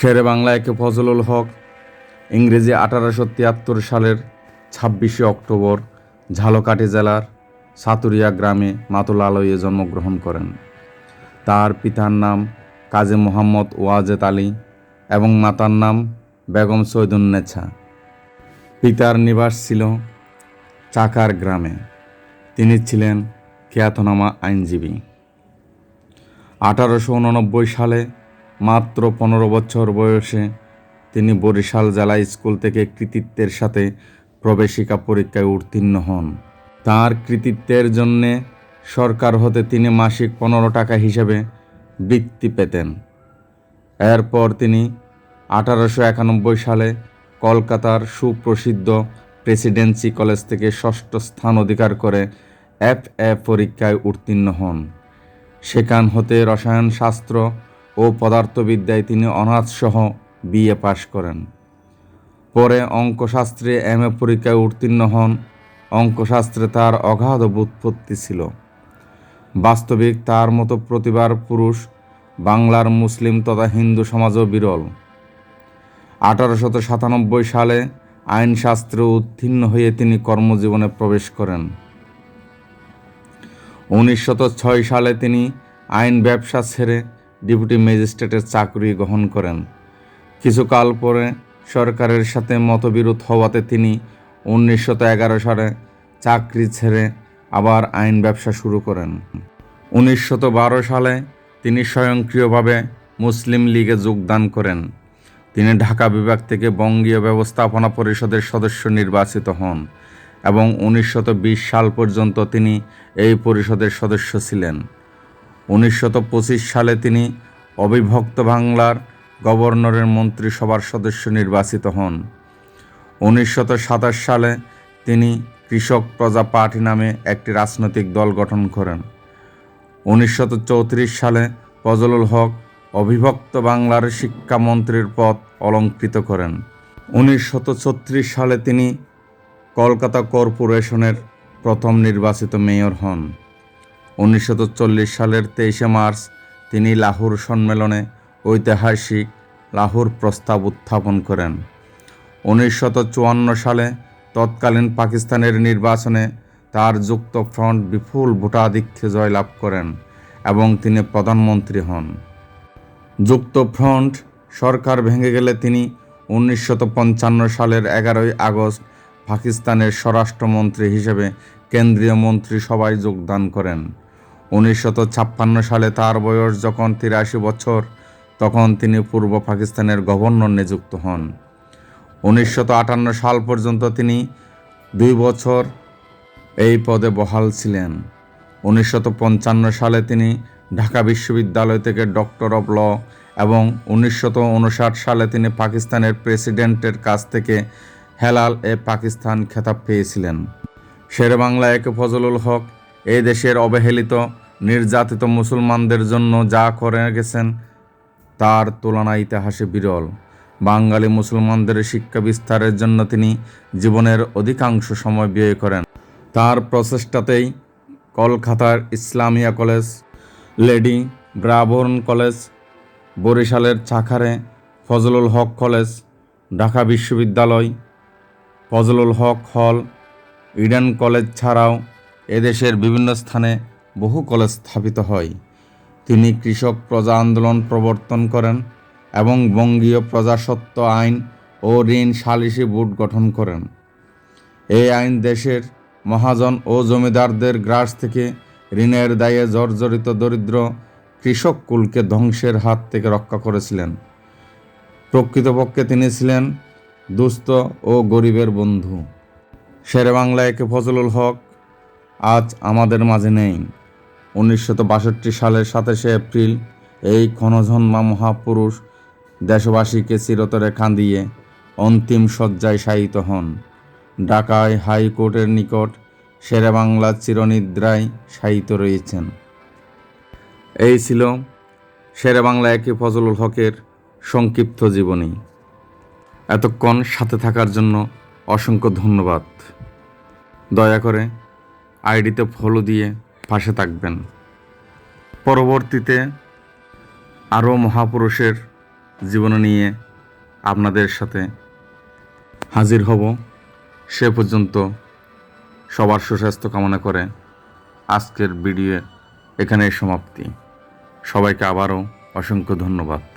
শেরে বাংলা একে ফজলুল হক ইংরেজি 1873 সালের 26শে অক্টোবর ঝালকাঠি জেলার সাতুরিয়া গ্রামে মাতুলালয়ে জন্মগ্রহণ করেন। তার পিতার নাম কাজী মোহাম্মদ ওয়াজেদ আলী এবং মাতার নাম বেগম সৈয়দুন্নেছা। পিতার নিবাস ছিল চাকার গ্রামে। তিনি ছিলেন খ্যাতনামা আইনজীবী। 1889 সালে মাত্র 15 বছর বয়সে তিনি বরিশাল জেলা স্কুল থেকে কৃতিত্বের সাথে প্রবেশিকা পরীক্ষায় উত্তীর্ণ হন। তার কৃতিত্বের জন্যে সরকার হতে তিনি মাসিক 15 টাকা হিসেবে বৃত্তি পেতেন। এরপর তিনি 1891 সালে কলকাতার সুপ্রসিদ্ধ প্রেসিডেন্সি কলেজ থেকে ষষ্ঠ স্থান অধিকার করে FA পরীক্ষায় উত্তীর্ণ হন। সেখান হতে রসায়নশাস্ত্র ও পদার্থবিদ্যায় তিনি অনার্সসহ BA পাশ করেন। পরে অঙ্কশাস্ত্রে MA পরীক্ষায় উত্তীর্ণ হন। অঙ্কশাস্ত্রে তার অগাধ ব্যুৎপত্তি ছিল। বাস্তবিক তার মতো প্রতিভার পুরুষ বাংলার মুসলিম তথা হিন্দু সমাজও বিরল। 1897 সালে আইনশাস্ত্রে উত্তীর্ণ হয়ে তিনি কর্মজীবনে প্রবেশ করেন। 1906 সালে তিনি আইন ব্যবসা ছেড়ে ডেপুটি ম্যাজিস্ট্রেটের চাকরি গ্রহণ করেন। কিছুকাল পরে সরকারের সাথে মতবিরোধ হওয়াতে তিনি 1911 সালে চাকরি ছেড়ে আবার আইন ব্যবসা শুরু করেন। 1912 সালে তিনি স্বয়ংক্রিয়ভাবে মুসলিম লীগে যোগদান করেন। তিনি ঢাকা বিভাগ থেকে বঙ্গীয় ব্যবস্থাপনা পরিষদের সদস্য নির্বাচিত হন এবং 1920 সাল পর্যন্ত তিনি এই পরিষদের সদস্য ছিলেন। 1925 সালে তিনি অবিভক্ত বাংলার গভর্নরের মন্ত্রিসভার সদস্য নির্বাচিত হন। 1927 সালে তিনি কৃষক প্রজা পার্টি নামে একটি রাজনৈতিক দল গঠন করেন। 1934 সালে ফজলুল হক অবিভক্ত বাংলার শিক্ষামন্ত্রীর পদ অলঙ্কৃত করেন। 1936 সালে তিনি কলকাতা কর্পোরেশনের প্রথম নির্বাচিত মেয়র হন। 1940 সালের 23শে মার্চ তিনি লাহোর সম্মেলনে ঐতিহাসিক লাহোর প্রস্তাব উত্থাপন করেন। 1954 সালে তৎকালীন পাকিস্তানের নির্বাচনে তার যুক্তফ্রন্ট বিপুল ভোটাধিক্যে জয়লাভ করেন এবং তিনি প্রধানমন্ত্রী হন। যুক্তফ্রন্ট সরকার ভেঙে গেলে তিনি 1955 সালের 11 আগস্ট পাকিস্তানের স্বরাষ্ট্রমন্ত্রী হিসেবে কেন্দ্রীয় মন্ত্রিসভায় যোগদান করেন। 1956 সালে তার বয়স যখন 83 বছর, তখন তিনি পূর্ব পাকিস্তানের গভর্নর নিযুক্ত হন। 1958 সাল পর্যন্ত তিনি 2 বছর এই পদে বহাল ছিলেন। 1955 সালে তিনি ঢাকা বিশ্ববিদ্যালয় থেকে ডক্টর অব ল এবং 1959 সালে তিনি পাকিস্তানের প্রেসিডেন্টের কাছ থেকে হেলাল-এ-পাকিস্তান খেতাব পেয়েছিলেন। শেরেবাংলা একে ফজলুল হক এই দেশের অবহেলিত নির্যাতিত মুসলমানদের জন্য যা করে গেছেন তার তুলনা ইতিহাসে বিরল। বাঙালি মুসলমানদের শিক্ষা বিস্তারের জন্য তিনি জীবনের অধিকাংশ সময় ব্যয় করেন। তার প্রচেষ্টাতেই কলকাতার Islamia college, lady Brabourne college, বরিশালের চাকারে ফজলুল হক কলেজ, ঢাকা বিশ্ববিদ্যালয়, ফজলুল হক হল, ইডেন কলেজ ছাড়াও এদেশের বিভিন্ন স্থানে বহু কলেজ স্থাপিত হয়। তিনি কৃষক প্রজা আন্দোলন প্রবর্তন করেন এবং বঙ্গীয় প্রজাস্বত্ব আইন ও ঋণ সালিসি বোর্ড গঠন করেন। এই আইন দেশের মহাজন ও জমিদারদের গ্রাস থেকে ঋণের দায়ে জর্জরিত দরিদ্র কৃষক কুলকে ধ্বংসের হাত থেকে রক্ষা করেছিলেন। প্রকৃতপক্ষে তিনি ছিলেন দুস্থ ও গরিবের বন্ধু। শেরেবাংলা একে ফজলুল হক আজ আমাদের মাঝে নেই। 1962 সালের 27শে এপ্রিল এই ক্ষণজন্মা মহাপুরুষ দেশবাসীকে চিরতরে কাঁদিয়ে অন্তিম শয্যায় শায়িত হন। ঢাকায় হাইকোর্টের নিকট শেরেবাংলা চিরনিদ্রায় শায়িত রয়েছেন। এই ছিল শেরেবাংলা একে ফজলুল হকের সংক্ষিপ্ত জীবনী। এতক্ষণ সাথে থাকার জন্য অসংখ্য ধন্যবাদ। দয়া করে আইডিতে ফলো দিয়ে পাশে থাকবেন। পরবর্তীতে আরও মহাপুরুষের জীবন নিয়ে আপনাদের সাথে হাজির হব। সে পর্যন্ত সবার সুস্বাস্থ্য কামনা করে আজকের ভিডিও এখানেই সমাপ্তি। সবাইকে আবারও অসংখ্য ধন্যবাদ।